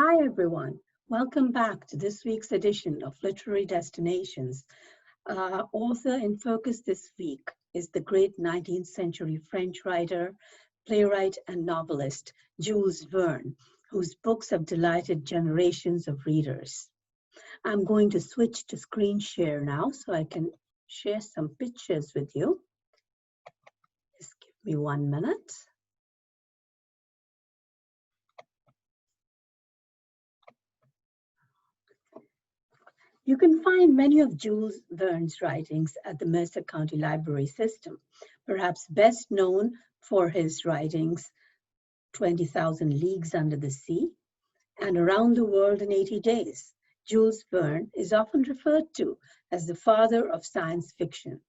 Hi everyone, welcome back to this week's edition of Literary Destinations. Author in focus this week is the great 19th century French writer, playwright, and novelist Jules Verne, whose books have delighted generations of readers. I'm going to switch to screen share now so I can share some pictures with you. Just give me 1 minute. You can find many of Jules Verne's writings at the Mercer County Library System, perhaps best known for his writings 20,000 Leagues Under the Sea and Around the World in 80 Days. Jules Verne is often referred to as the father of science fiction.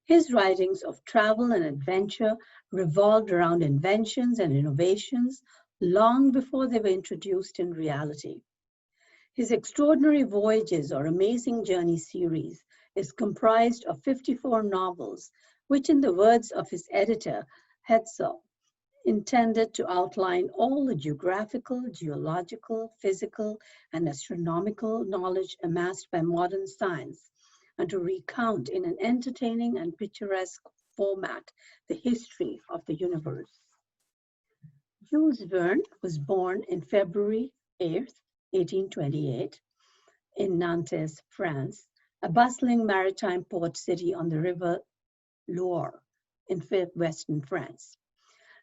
His writings of travel and adventure revolved around inventions and innovations long before they were introduced in reality. His Extraordinary Voyages or Amazing Journey series is comprised of 54 novels, which in the words of his editor, Hetzel, intended to outline all the geographical, geological, physical, and astronomical knowledge amassed by modern science, and to recount in an entertaining and picturesque format the history of the universe. Jules Verne was born in February 8th, 1828, in Nantes, France, a bustling maritime port city on the river Loire in western France.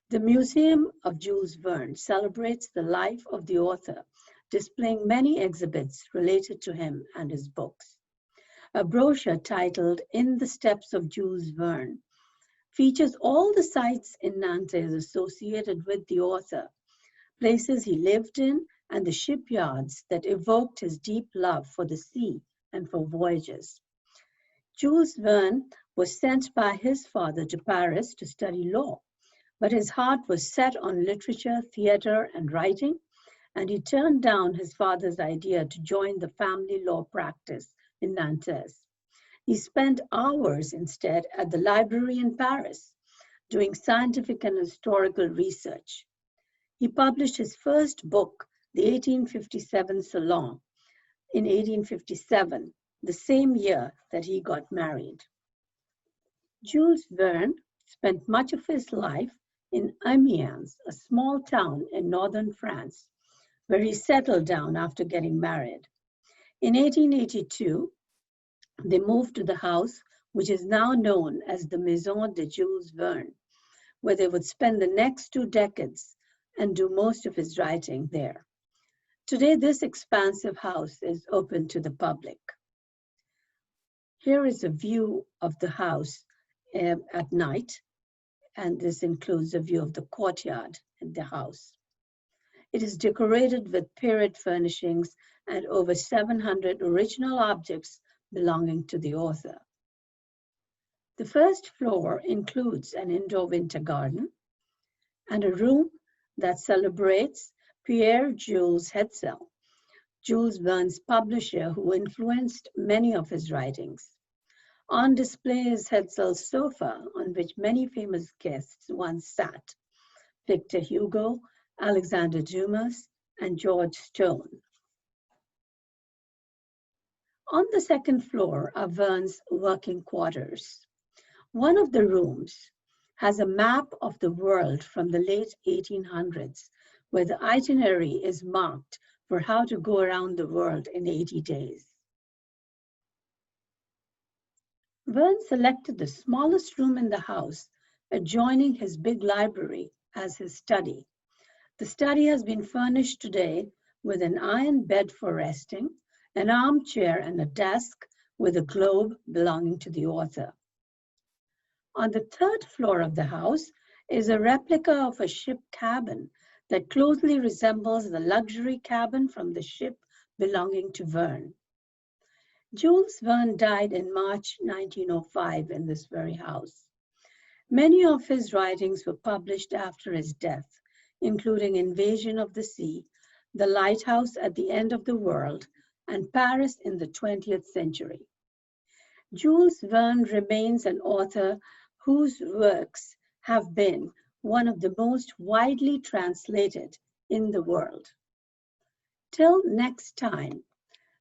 The Museum of Jules Verne celebrates the life of the author, displaying many exhibits related to him and his books. A brochure titled In the Steps of Jules Verne features all the sites in Nantes associated with the author, places he lived in, and the shipyards that evoked his deep love for the sea and for voyages. Jules Verne was sent by his father to Paris to study law, but his heart was set on literature, theater, and writing, and he turned down his father's idea to join the family law practice in Nantes. He spent hours instead at the library in Paris, doing scientific and historical research. He published his first book, the 1857 Salon, in 1857, the same year that he got married. Jules Verne spent much of his life in Amiens, a small town in northern France, where he settled down after getting married. In 1882, they moved to the house which is now known as the Maison de Jules Verne, where they would spend the next 2 decades and do most of his writing there. Today, this expansive house is open to the public. Here is a view of the house at night, and this includes a view of the courtyard in the house. It is decorated with period furnishings and over 700 original objects belonging to the author. The first floor includes an indoor winter garden and a room that celebrates Pierre-Jules Hetzel, Jules Verne's publisher who influenced many of his writings. On display is Hetzel's sofa, on which many famous guests once sat: Victor Hugo, Alexander Dumas, and George Stone. On the second floor are Verne's working quarters. One of the rooms has a map of the world from the late 1800s, where the itinerary is marked for how to go around the world in 80 days. Verne selected the smallest room in the house, adjoining his big library, as his study. The study has been furnished today with an iron bed for resting, an armchair, and a desk with a globe belonging to the author. On the third floor of the house is a replica of a ship cabin that closely resembles the luxury cabin from the ship belonging to Verne. Jules Verne died in March 1905 in this very house. Many of his writings were published after his death, including Invasion of the Sea, The Lighthouse at the End of the World, and Paris in the 20th Century. Jules Verne remains an author whose works have been one of the most widely translated in the world. Till next time,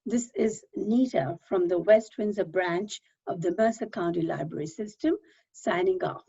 this is Nita from the West Windsor branch of the Mercer County Library System, signing off.